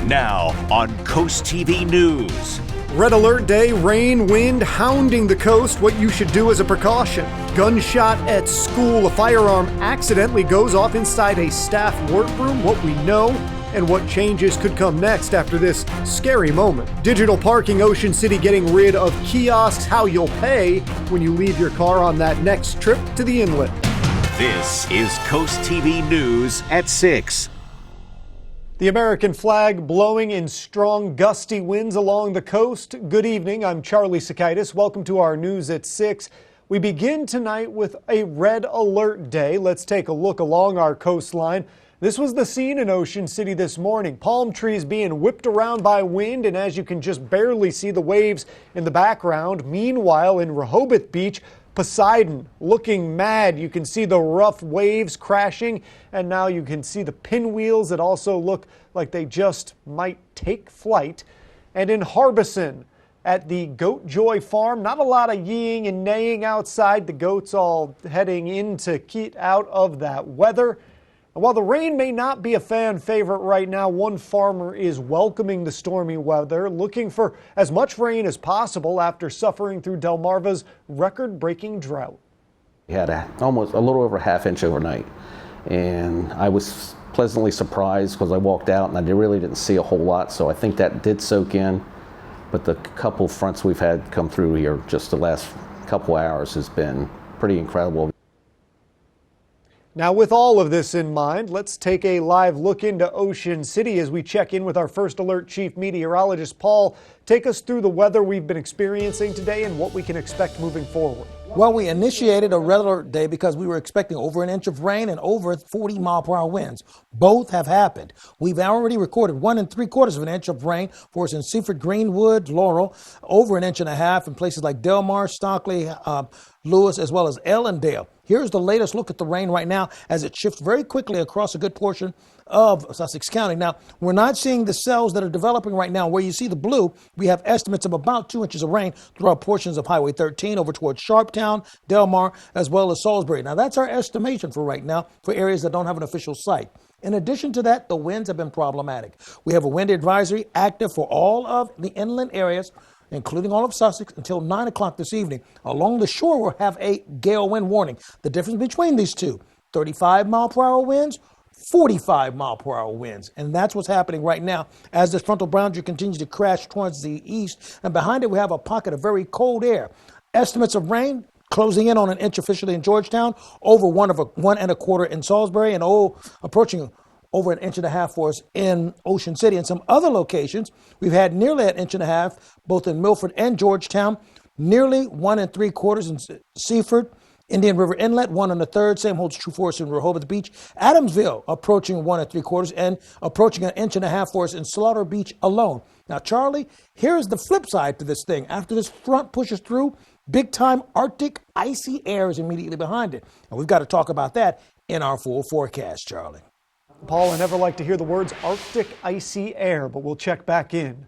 Now on Coast TV News. Red alert day, rain, wind, hounding the coast. What you should do as a precaution. Gunshot at school. A firearm accidentally goes off inside a staff workroom. What we know and what changes could come next after this scary moment. Digital parking. Ocean City getting rid of kiosks. How you'll pay when you leave your car on that next trip to the inlet. This is Coast TV News at 6. The American flag blowing in strong, gusty winds along the coast. Good evening. I'm Charlie Sakaitis. Welcome to our news at 6. We begin tonight with a red alert day. Let's take a look along our coastline. This was the scene in Ocean City this morning. Palm trees being whipped around by wind, and as you can just barely see the waves in the background. Meanwhile, in Rehoboth Beach, Poseidon looking mad. You can see the rough waves crashing, and now you can see the pinwheels that also look like they just might take flight. And in Harbison at the Goat Joy Farm, not a lot of yeeing and neighing outside. The goats all heading in to keep out of that weather. And while the rain may not be a fan favorite right now, one farmer is welcoming the stormy weather, looking for as much rain as possible after suffering through Delmarva's record-breaking drought. We had almost a little over a half inch overnight, and I was pleasantly surprised because I walked out and I really didn't see a whole lot, so I think that did soak in. But the couple fronts we've had come through here just the last couple hours has been pretty incredible. Now, with all of this in mind, let's take a live look into Ocean City as we check in with our First Alert Chief Meteorologist, Paul. Take us through the weather we've been experiencing today and what we can expect moving forward. Well, we initiated a red alert day because we were expecting over an inch of rain and over 40-mile-per-hour winds. Both have happened. We've already recorded 1 3/4 of an inch of rain for us in Seaford, Greenwood, Laurel, over an inch and a half in places like Delmar, Stockley, Lewis, as well as Ellendale. Here's the latest look at the rain right now as it shifts very quickly across a good portion of Sussex County. Now, we're not seeing the cells that are developing right now. Where you see the blue, we have estimates of about 2 inches of rain throughout portions of Highway 13 over towards Sharptown, Delmar, as well as Salisbury. Now, that's our estimation for right now for areas that don't have an official site. In addition to that, the winds have been problematic. We have a wind advisory active for all of the inland areas, including all of Sussex, until 9 o'clock this evening. Along the shore, we'll have a gale wind warning. The difference between these two, 35-mile-per-hour winds, 45-mile-per-hour winds. And that's what's happening right now as this frontal boundary continues to crash towards the east. And behind it, we have a pocket of very cold air. Estimates of rain closing in on an inch officially in Georgetown, over 1 1/4 in Salisbury, and approaching over an inch and a half for us in Ocean City. In some other locations, we've had nearly an inch and a half, both in Milford and Georgetown, nearly 1 3/4 in Seaford, Indian River Inlet, 1 1/3. Same holds true for us in Rehoboth Beach. Adamsville approaching 1 3/4 and approaching an inch and a half for us in Slaughter Beach alone. Now, Charlie, here's the flip side to this thing. After this front pushes through, big time Arctic icy air is immediately behind it. And we've got to talk about that in our full forecast, Charlie. Paul, I never like to hear the words Arctic icy air, but we'll check back in.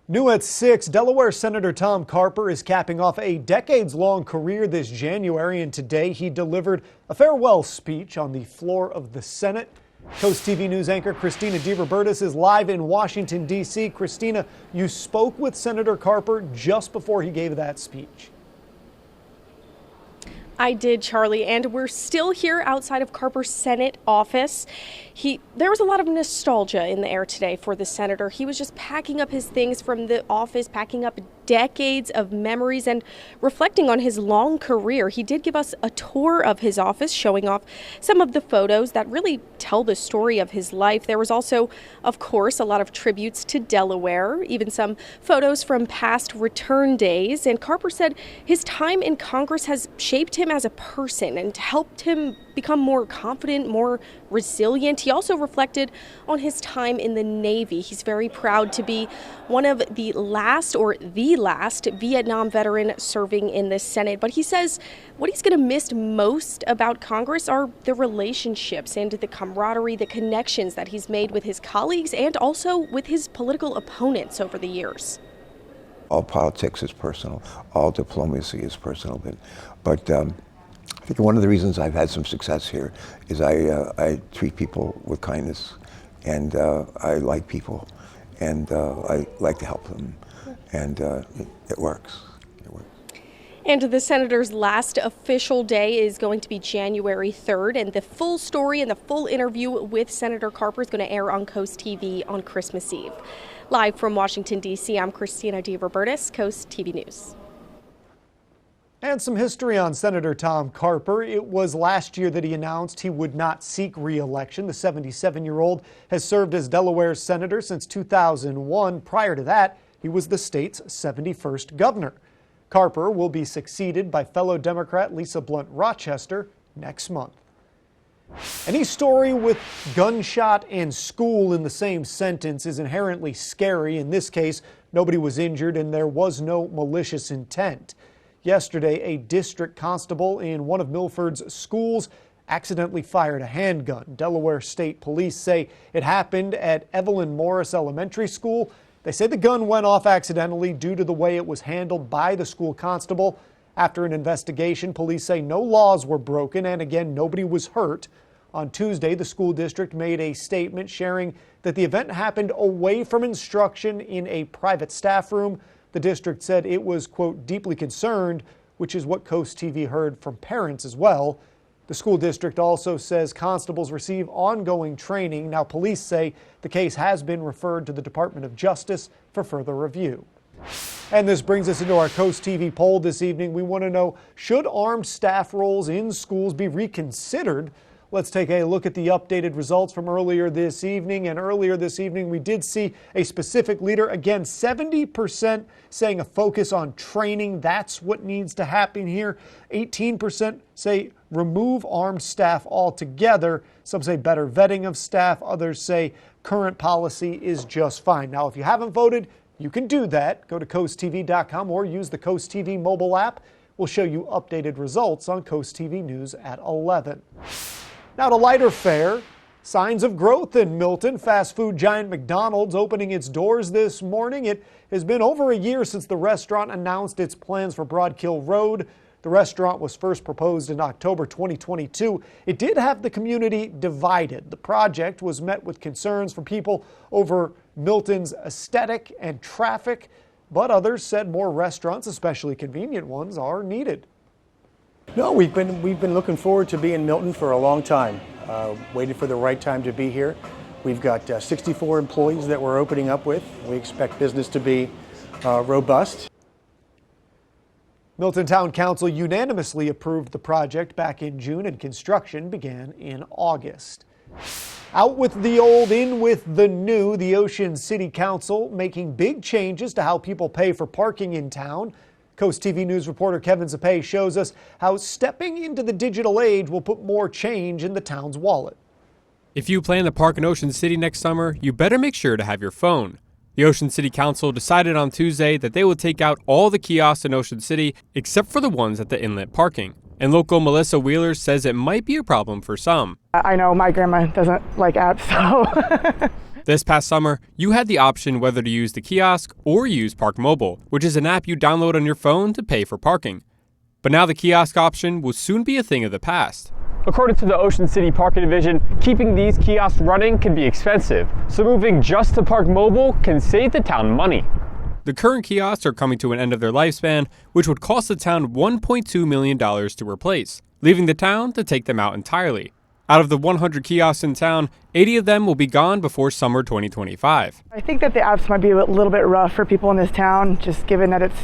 New at 6, Delaware Senator Tom Carper is capping off a decades-long career this January, and today he delivered a farewell speech on the floor of the Senate. Coast TV News anchor Christina DeRobertis is live in Washington, D.C. Christina, you spoke with Senator Carper just before he gave that speech. I did, Charlie, and we're still here outside of Carper's Senate office. There was a lot of nostalgia in the air today for the senator. He was just packing up his things from the office, packing up decades of memories and reflecting on his long career. He did give us a tour of his office, showing off some of the photos that really tell the story of his life. There was also, of course, a lot of tributes to Delaware, even some photos from past return days. And Carper said his time in Congress has shaped him as a person and helped him become more confident, more resilient. He also reflected on his time in the Navy. He's very proud to be one of the last Vietnam veteran serving in the Senate. But he says what he's going to miss most about Congress are the relationships and the camaraderie, the connections that he's made with his colleagues and also with his political opponents over the years. All politics is personal. All diplomacy is personal. But I think one of the reasons I've had some success here is I treat people with kindness, and I like people, and I like to help them, and it works. And the senator's last official day is going to be January 3rd, and the full story and the full interview with Senator Carper is going to air on Coast TV on Christmas Eve. Live from Washington, D.C., I'm Christina DeRobertis, Coast TV News. And some history on Senator Tom Carper. It was last year that he announced he would not seek re-election. The 77-year-old has served as Delaware's senator since 2001. Prior to that, he was the state's 71st governor. Carper will be succeeded by fellow Democrat Lisa Blunt Rochester next month. Any story with gunshot and school in the same sentence is inherently scary. In this case, nobody was injured and there was no malicious intent. Yesterday, a district constable in one of Milford's schools accidentally fired a handgun. Delaware State Police say it happened at Evelyn Morris Elementary School. They say the gun went off accidentally due to the way it was handled by the school constable. After an investigation, police say no laws were broken and again, nobody was hurt. On Tuesday, the school district made a statement sharing that the event happened away from instruction in a private staff room. The district said it was, quote, deeply concerned, which is what Coast TV heard from parents as well. The school district also says constables receive ongoing training. Now, police say the case has been referred to the Department of Justice for further review. And this brings us into our Coast TV poll this evening. We want to know, should armed staff roles in schools be reconsidered? Let's take a look at the updated results from earlier this evening. And earlier this evening, we did see a specific leader. Again, 70% saying a focus on training. That's what needs to happen here. 18% say remove armed staff altogether. Some say better vetting of staff. Others say current policy is just fine. Now, if you haven't voted, you can do that. Go to coasttv.com or use the Coast TV mobile app. We'll show you updated results on Coast TV News at 11. Now to lighter fare. Signs of growth in Milton. Fast food giant McDonald's opening its doors this morning. It has been over a year since the restaurant announced its plans for Broadkill Road. The restaurant was first proposed in October 2022. It did have the community divided. The project was met with concerns from people over Milton's aesthetic and traffic, but others said more restaurants, especially convenient ones, are needed. No, we've been looking forward to being in Milton for a long time, waiting for the right time to be here. We've got 64 employees that we're opening up with. We expect business to be robust. Milton Town Council unanimously approved the project back in June and construction began in August. Out with the old, in with the new, the Ocean City Council making big changes to how people pay for parking in town. Coast TV News reporter Kevin Zapay shows us how stepping into the digital age will put more change in the town's wallet. If you plan to park in Ocean City next summer, you better make sure to have your phone. The Ocean City Council decided on Tuesday that they will take out all the kiosks in Ocean City except for the ones at the inlet parking. And local Melissa Wheeler says it might be a problem for some. I know my grandma doesn't like apps, so... This past summer, you had the option whether to use the kiosk or use Park Mobile, which is an app you download on your phone to pay for parking. But now the kiosk option will soon be a thing of the past. According to the Ocean City Parking Division, keeping these kiosks running can be expensive, so moving just to Park Mobile can save the town money. The current kiosks are coming to an end of their lifespan, which would cost the town $1.2 million to replace, leaving the town to take them out entirely. Out of the 100 kiosks in town, 80 of them will be gone before summer 2025. I think that the apps might be a little bit rough for people in this town, just given that it's,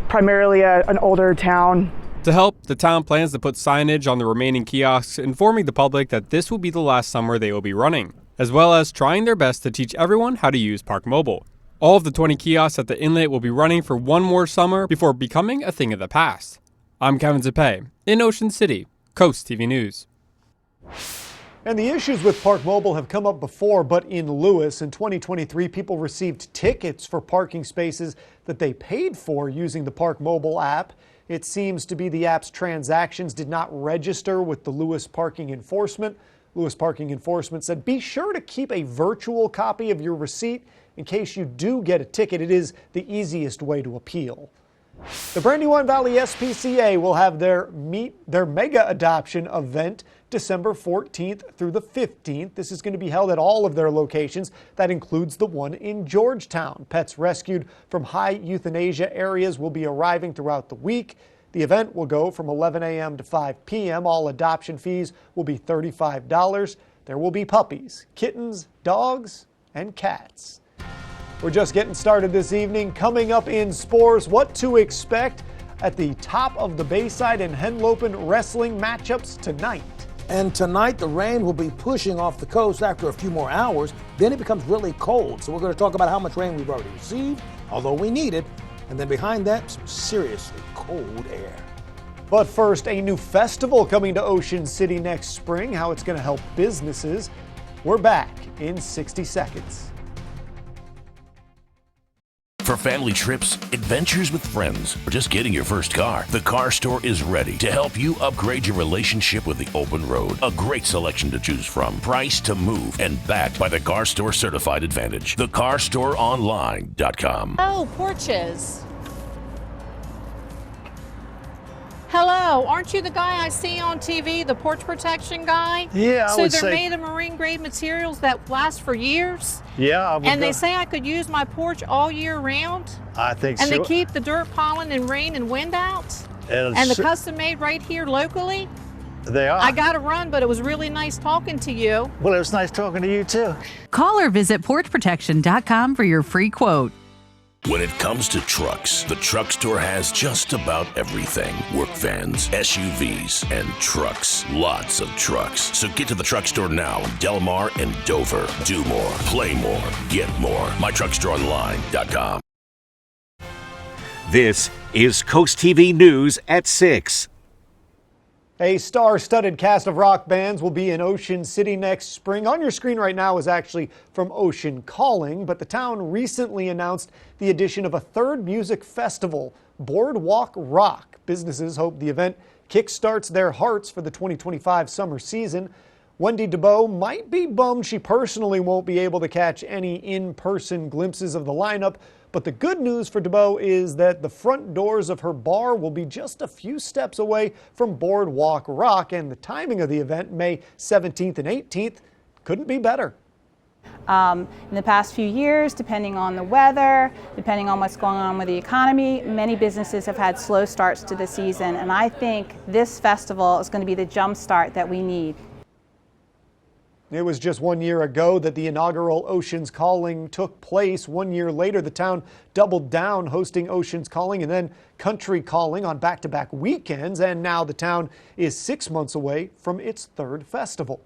primarily an older town. To help, the town plans to put signage on the remaining kiosks informing the public that this will be the last summer they will be running, as well as trying their best to teach everyone how to use Park Mobile. All of the 20 kiosks at the inlet will be running for one more summer before becoming a thing of the past. I'm Kevin Zapay in Ocean City, Coast TV News. And the issues with Park Mobile have come up before, but in Lewis in 2023, people received tickets for parking spaces that they paid for using the Park Mobile app. It seems to be the app's transactions did not register with the Lewis Parking Enforcement. Lewis Parking Enforcement said, be sure to keep a virtual copy of your receipt in case you do get a ticket. It is the easiest way to appeal. The Brandywine Valley SPCA will have their mega adoption event December 14th through the 15th. This is going to be held at all of their locations. That includes the one in Georgetown. Pets rescued from high euthanasia areas will be arriving throughout the week. The event will go from 11 a.m. to 5 p.m. All adoption fees will be $35. There will be puppies, kittens, dogs, and cats. We're just getting started this evening. Coming up in sports, what to expect at the top of the Bayside and Henlopen wrestling matchups tonight. And tonight, the rain will be pushing off the coast after a few more hours. Then it becomes really cold. So we're going to talk about how much rain we've already received, although we need it. And then behind that, some seriously cold air. But first, a new festival coming to Ocean City next spring, how it's going to help businesses. We're back in 60 seconds. For family trips, adventures with friends, or just getting your first car, the Car Store is ready to help you upgrade your relationship with the open road. A great selection to choose from, price to move, and backed by the Car Store Certified Advantage. TheCarStoreOnline.com. Oh, porches. Hello, aren't you the guy I see on TV, the porch protection guy? Yeah, I would say. So they're made of marine grade materials that last for years? Yeah. And they say I could use my porch all year round? I think so. And they keep the dirt, pollen, and rain and wind out? And the custom made right here locally? They are. I got to run, but it was really nice talking to you. Well, it was nice talking to you too. Call or visit porchprotection.com for your free quote. When it comes to trucks, the Truck Store has just about everything. Work vans, SUVs, and trucks. Lots of trucks. So get to the Truck Store now in Del Mar and Dover. Do more, play more, get more. MyTruckStoreOnline.com. This is Coast TV News at 6. A star-studded cast of rock bands will be in Ocean City next spring. On your screen right now is actually from Ocean Calling, but the town recently announced the addition of a third music festival, Boardwalk Rock. Businesses hope the event kickstarts their hearts for the 2025 summer season. Wendy DeBoe might be bummed she personally won't be able to catch any in-person glimpses of the lineup, but the good news for DeBoe is that the front doors of her bar will be just a few steps away from Boardwalk Rock, and the timing of the event, May 17th and 18th, couldn't be better. In the past few years, depending on the weather, depending on what's going on with the economy, many businesses have had slow starts to the season, and I think this festival is going to be the jump start that we need. It was just 1 year ago that the inaugural Oceans Calling took place. 1 year later, the town doubled down, hosting Oceans Calling and then Country Calling on back-to-back weekends. And now the town is 6 months away from its third festival.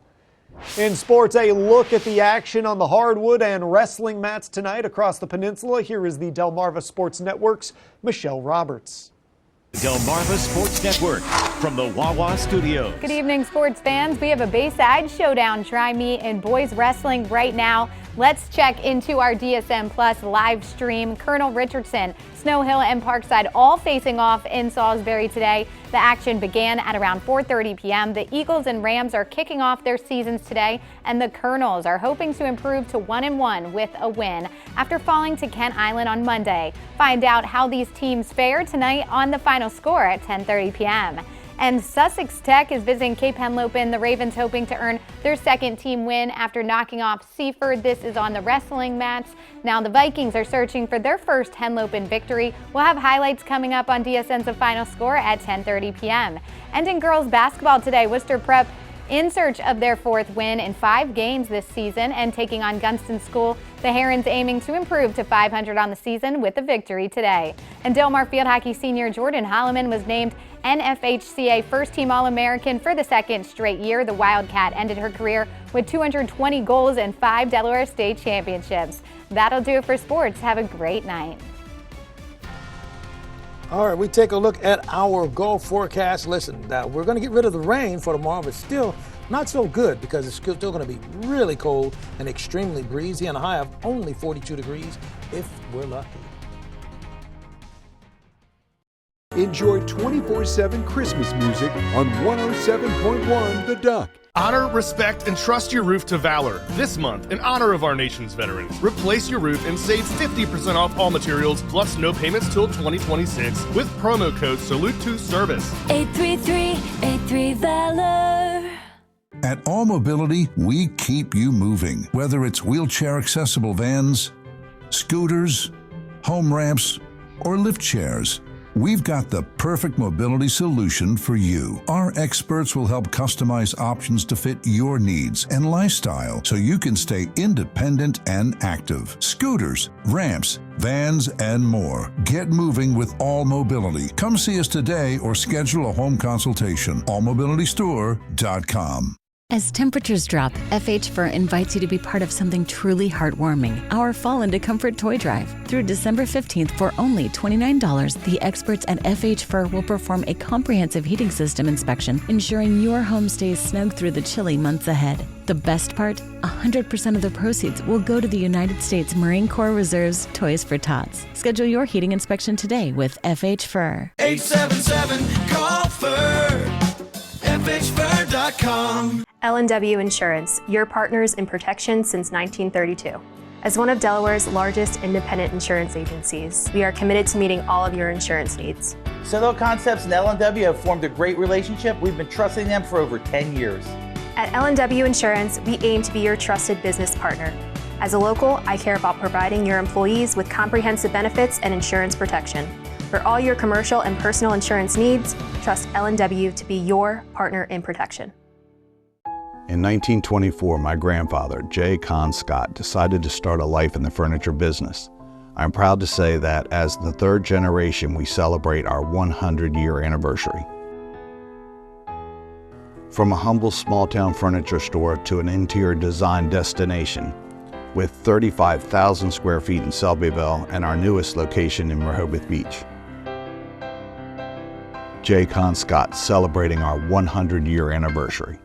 In sports, a look at the action on the hardwood and wrestling mats tonight across the peninsula. Here is the Delmarva Sports Network's Michelle Roberts. Delmarva Sports Network from the Wawa Studios. Good evening, sports fans. We have a Bayside Showdown tri-meet in boys wrestling right now. Let's check into our DSM Plus live stream. Colonel Richardson, Snow Hill, and Parkside all facing off in Salisbury today. The action began at around 4:30 p.m. The Eagles and Rams are kicking off their seasons today, and the Colonels are hoping to improve to 1-1 with a win after falling to Kent Island on Monday. Find out how these teams fare tonight on The Final Score at 10:30 p.m. And Sussex Tech is visiting Cape Henlopen. The Ravens hoping to earn their second team win after knocking off Seaford. This is on the wrestling mats. Now the Vikings are searching for their first Henlopen victory. We'll have highlights coming up on DSN's The Final Score at 10:30 p.m. And in girls basketball today, Worcester Prep in search of their fourth win in 5 games this season and taking on Gunston School. The Herons aiming to improve to 500 on the season with a victory today. And Del Mar Field Hockey senior Jordan Holloman was named NFHCA First-Team All-American for the second straight year. The Wildcat ended her career with 220 goals and 5 Delaware State championships. That'll do it for sports. Have a great night. All right, we take a look at our Gulf forecast. Listen, we're going to get rid of the rain for tomorrow, but still not so good because it's still going to be really cold and extremely breezy and a high of only 42 degrees if we're lucky. Enjoy 24/7 Christmas music on 107.1 The Duck. Honor, respect, and trust your roof to Valor. This month, in honor of our nation's veterans, replace your roof and save 50% off all materials, plus no payments till 2026 with promo code SALUTE2SERVICE. 833-83-VALOR. At All Mobility, we keep you moving. Whether it's wheelchair-accessible vans, scooters, home ramps, or lift chairs, we've got the perfect mobility solution for you. Our experts will help customize options to fit your needs and lifestyle so you can stay independent and active. Scooters, ramps, vans, and more. Get moving with All Mobility. Come see us today or schedule a home consultation. allmobilitystore.com. As temperatures drop, FH Fur invites you to be part of something truly heartwarming, our Fall into Comfort Toy Drive. Through December 15th, for only $29, the experts at FH Fur will perform a comprehensive heating system inspection, ensuring your home stays snug through the chilly months ahead. The best part? 100% of the proceeds will go to the United States Marine Corps Reserve's Toys for Tots. Schedule your heating inspection today with FH Fur. 877-CALL-FUR. FHFur.com. L&W Insurance, your partners in protection since 1932. As one of Delaware's largest independent insurance agencies, we are committed to meeting all of your insurance needs. Solo Concepts and L&W have formed a great relationship. We've been trusting them for over 10 years. At L&W Insurance, we aim to be your trusted business partner. As a local, I care about providing your employees with comprehensive benefits and insurance protection. For all your commercial and personal insurance needs, trust L&W to be your partner in protection. In 1924, my grandfather, J. Con Scott, decided to start a life in the furniture business. I'm proud to say that as the third generation, we celebrate our 100-year anniversary. From a humble small-town furniture store to an interior design destination, with 35,000 square feet in Selbyville and our newest location in Rehoboth Beach. J. Con Scott celebrating our 100-year anniversary.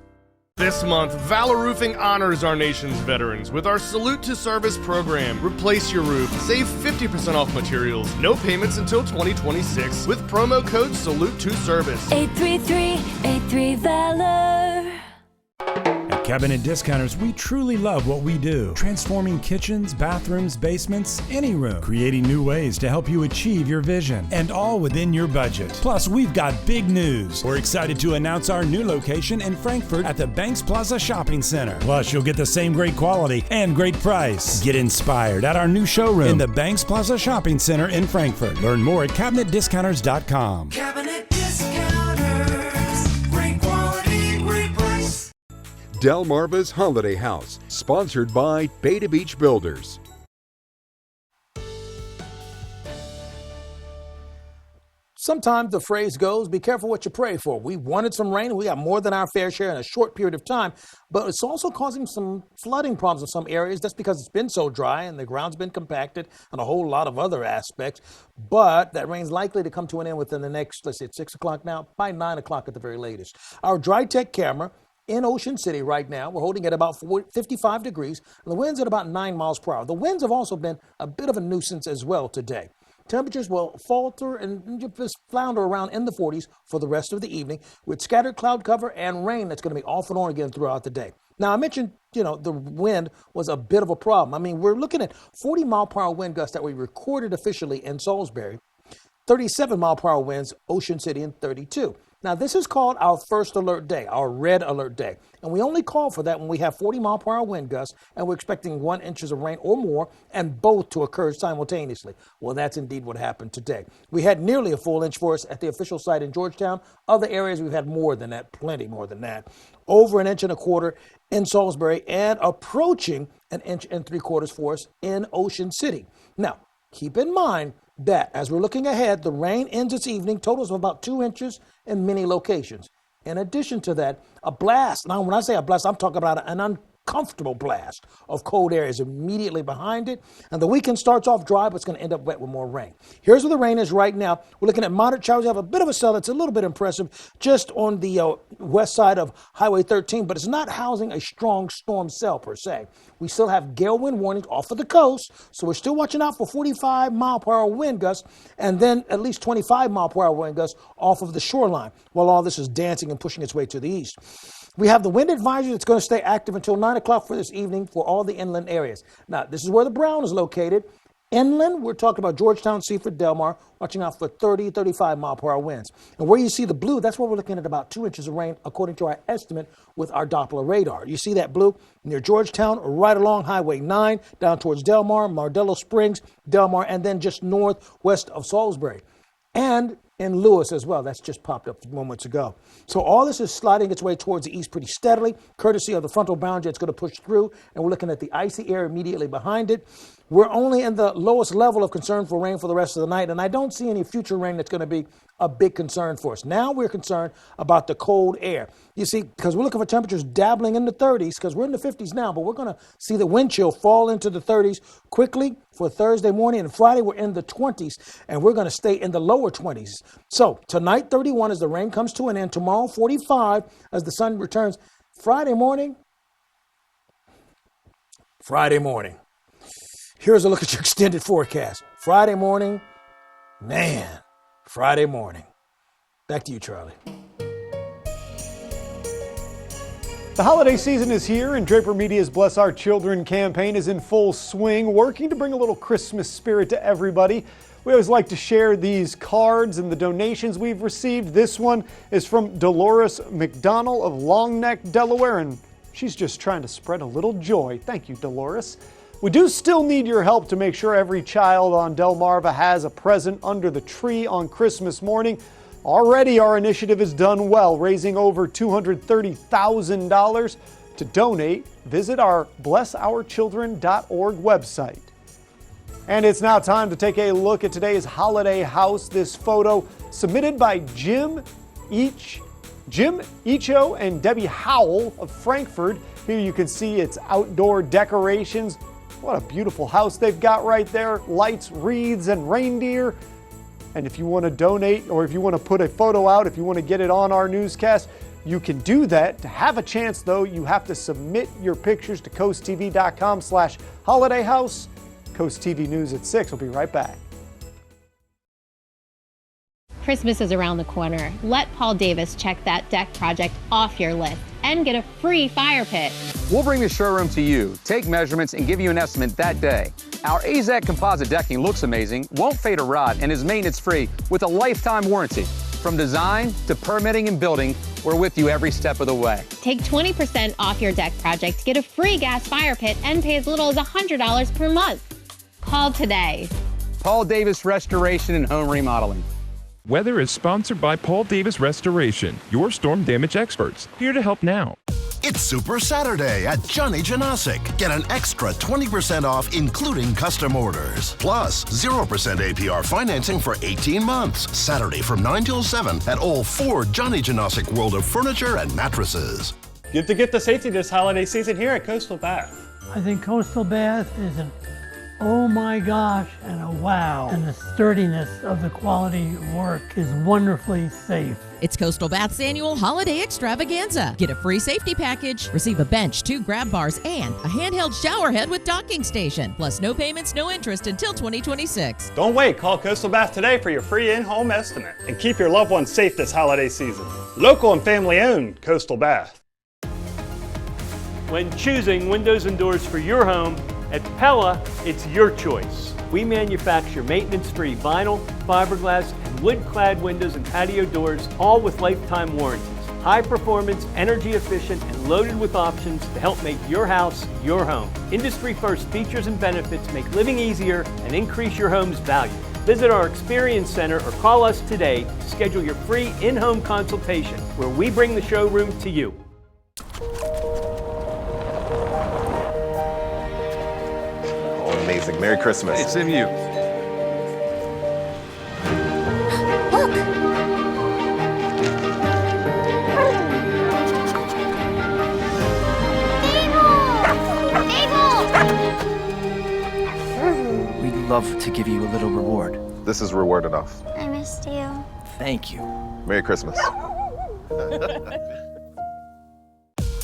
This month, Valor Roofing honors our nation's veterans with our Salute to Service program. Replace your roof, save 50% off materials, no payments until 2026 with promo code Salute to Service. 833-83-VALOR. At Cabinet Discounters, we truly love what we do. Transforming kitchens, bathrooms, basements, any room. Creating new ways to help you achieve your vision. And all within your budget. Plus, we've got big news. We're excited to announce our new location in Frankfort at the Banks Plaza Shopping Center. Plus, you'll get the same great quality and great price. Get inspired at our new showroom in the Banks Plaza Shopping Center in Frankfort. Learn more at CabinetDiscounters.com. Cabinet Discounters. Great quality, great price. Delmarva's Holiday House, sponsored by Beta Beach Builders. Sometimes the phrase goes, be careful what you pray for. We wanted some rain, and we got more than our fair share in a short period of time, but it's also causing some flooding problems in some areas. That's because it's been so dry and the ground's been compacted and a whole lot of other aspects. But that rain's likely to come to an end within the next, let's say it's 6 o'clock now, by 9 o'clock at the very latest. Our dry tech camera in Ocean City right now, we're holding at about 55 degrees, and the wind's at about 9 miles per hour. The winds have also been a bit of a nuisance as well today. Temperatures will falter and just flounder around in the 40s for the rest of the evening with scattered cloud cover and rain that's going to be off and on again throughout the day. Now, I mentioned, the wind was a bit of a problem. I mean, we're looking at 40 mile per hour wind gusts that we recorded officially in Salisbury, 37 mile per hour winds, Ocean City, and 32. Now, this is called our first alert day, our red alert day. And we only call for that when we have 40 mile per hour wind gusts and we're expecting 1 inch of rain or more, and both to occur simultaneously. Well, that's indeed what happened today. We had nearly a full inch for us at the official site in Georgetown. Other areas we've had more than that, plenty more than that. Over 1.25 inches in Salisbury and approaching 1.75 inches for us in Ocean City. Now, keep in mind that as we're looking ahead, the rain ends this evening, totals of about 2 inches in many locations. In addition to that, a blast. Now, when I say a blast, I'm talking about an uncomfortable blast of cold air is immediately behind it. And the weekend starts off dry, but it's going to end up wet with more rain. Here's where the rain is right now. We're looking at moderate showers. We have a bit of a cell that's a little bit impressive just on the west side of Highway 13, but it's not housing a strong storm cell per se. We still have gale wind warnings off of the coast, so we're still watching out for 45 mile per hour wind gusts and then at least 25 mile per hour wind gusts off of the shoreline while all this is dancing and pushing its way to the east. We have the wind advisory that's going to stay active until 9 o'clock for this evening for all the inland areas. Now, this is where the brown is located. Inland, we're talking about Georgetown, Seaford, Delmar, watching out for 30, 35 mile per hour winds. And where you see the blue, that's where we're looking at about 2 inches of rain, according to our estimate with our Doppler radar. You see that blue near Georgetown, right along Highway 9, down towards Delmar, Mardello Springs, Delmar, and then just northwest of Salisbury. And in Lewis as well. That's just popped up moments ago. So all this is sliding its way towards the east pretty steadily, courtesy of the frontal boundary. It's going to push through, and we're looking at the icy air immediately behind it. We're only in the lowest level of concern for rain for the rest of the night, and I don't see any future rain that's going to be a big concern for us. Now we're concerned about the cold air. You see, because we're looking for temperatures dabbling in the 30s, because we're in the 50s now, but we're going to see the wind chill fall into the 30s quickly for Thursday morning, and Friday we're in the 20s, and we're going to stay in the lower 20s. So tonight 31 as the rain comes to an end. Tomorrow 45 as the sun returns. Friday morning. Here's a look at your extended forecast. Friday morning. Friday morning. Back to you, Charlie. The holiday season is here, and Draper Media's Bless Our Children campaign is in full swing, working to bring a little Christmas spirit to everybody. We always like to share these cards and the donations we've received. This one is from Dolores McDonnell of Long Neck, Delaware, and she's just trying to spread a little joy. Thank you, Dolores. We do still need your help to make sure every child on Delmarva has a present under the tree on Christmas morning. Already our initiative has done well, raising over $230,000. To donate, visit our blessourchildren.org website. And it's now time to take a look at today's holiday house. This photo submitted by Jim Echo and Debbie Howell of Frankfurt. Here you can see its outdoor decorations. What a beautiful house they've got right there. Lights, wreaths, and reindeer. And if you want to donate, or if you want to put a photo out, if you want to get it on our newscast, you can do that. To have a chance, though, you have to submit your pictures to coasttv.com/holidayhouse. Coast TV News at 6. We'll be right back. Christmas is around the corner. Let Paul Davis check that deck project off your list and get a free fire pit. We'll bring the showroom to you, take measurements, and give you an estimate that day. Our AZEK composite decking looks amazing, won't fade or rot, and is maintenance-free with a lifetime warranty. From design to permitting and building, we're with you every step of the way. Take 20% off your deck project, get a free gas fire pit, and pay as little as $100 per month. Call today. Paul Davis Restoration and Home Remodeling. Weather is sponsored by Paul Davis Restoration, your storm damage experts, here to help now. It's Super Saturday at Johnny Janasic. Get an extra 20% off, including custom orders. Plus, 0% APR financing for 18 months. Saturday from 9 till 7 at all 4 Johnny Janasic World of Furniture and Mattresses. Give the gift of safety this holiday season here at Coastal Bath. I think Coastal Bath is an oh my gosh and a wow. And the sturdiness of the quality work is wonderfully safe. It's Coastal Bath's annual holiday extravaganza. Get a free safety package, receive a bench, 2 grab bars, and a handheld shower head with docking station. Plus no payments, no interest until 2026. Don't wait. Call Coastal Bath today for your free in-home estimate. And keep your loved ones safe this holiday season. Local and family owned Coastal Bath. When choosing windows and doors for your home, at Pella, it's your choice. We manufacture maintenance-free vinyl, fiberglass, and wood-clad windows and patio doors, all with lifetime warranties. High performance, energy efficient, and loaded with options to help make your house your home. Industry-first features and benefits make living easier and increase your home's value. Visit our Experience Center or call us today to schedule your free in-home consultation, where we bring the showroom to you. Amazing. Merry Christmas. It's in you. We'd love to give you a little reward. This is reward enough. I missed you. Thank you. Merry Christmas.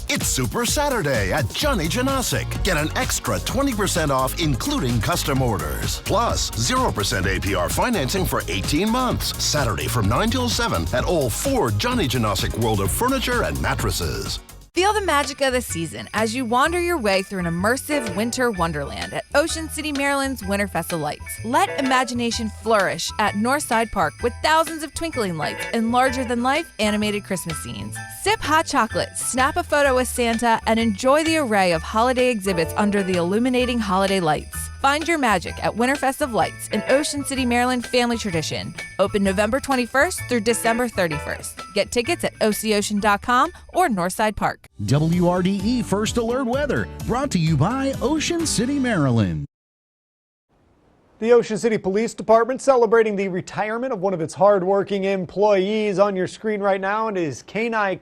It's Super Saturday at Johnny Janasic. Get an extra 20% off, including custom orders. Plus, 0% APR financing for 18 months. Saturday from 9 till 7 at all 4 Johnny Janasic World of Furniture and Mattresses. Feel the magic of the season as you wander your way through an immersive winter wonderland at Ocean City, Maryland's Winterfest of Lights. Let imagination flourish at Northside Park with thousands of twinkling lights and larger-than-life animated Christmas scenes. Sip hot chocolate, snap a photo with Santa, and enjoy the array of holiday exhibits under the illuminating holiday lights. Find your magic at Winterfest of Lights, an Ocean City, Maryland family tradition. Open November 21st through December 31st. Get tickets at OCOcean.com or Northside Park. WRDE First Alert Weather, brought to you by Ocean City, Maryland. The Ocean City Police Department celebrating the retirement of one of its hardworking employees. On your screen right now, it is Canine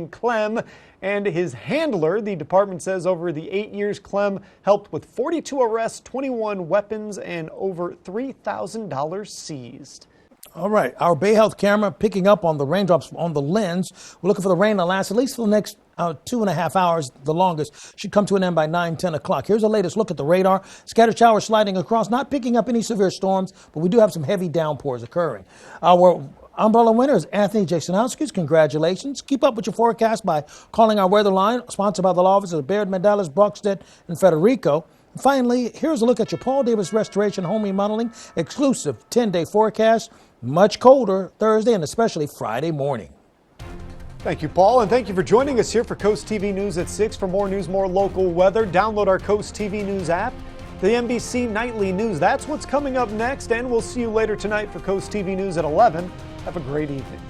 Clem and his handler. The department says over the 8 years, Clem helped with 42 arrests, 21 weapons, and over $3,000 seized. All right, our Bay Health camera picking up on the raindrops on the lens. We're looking for the rain to last at least for the next 2.5 hours, the longest. Should come to an end by 10 o'clock. Here's the latest look at the radar. Scattered showers sliding across, not picking up any severe storms, but we do have some heavy downpours occurring. Our umbrella winner is Anthony Jasonowskis. Congratulations. Keep up with your forecast by calling our weather line, sponsored by the law offices of Baird, Mandalas, Brockstedt, and Federico. And finally, here's a look at your Paul Davis Restoration Home Remodeling exclusive 10-day forecast. Much colder Thursday and especially Friday morning. Thank you, Paul, and thank you for joining us here for Coast TV News at 6. For more news, more local weather, download our Coast TV News app, the NBC Nightly News. That's what's coming up next, and we'll see you later tonight for Coast TV News at 11. Have a great evening.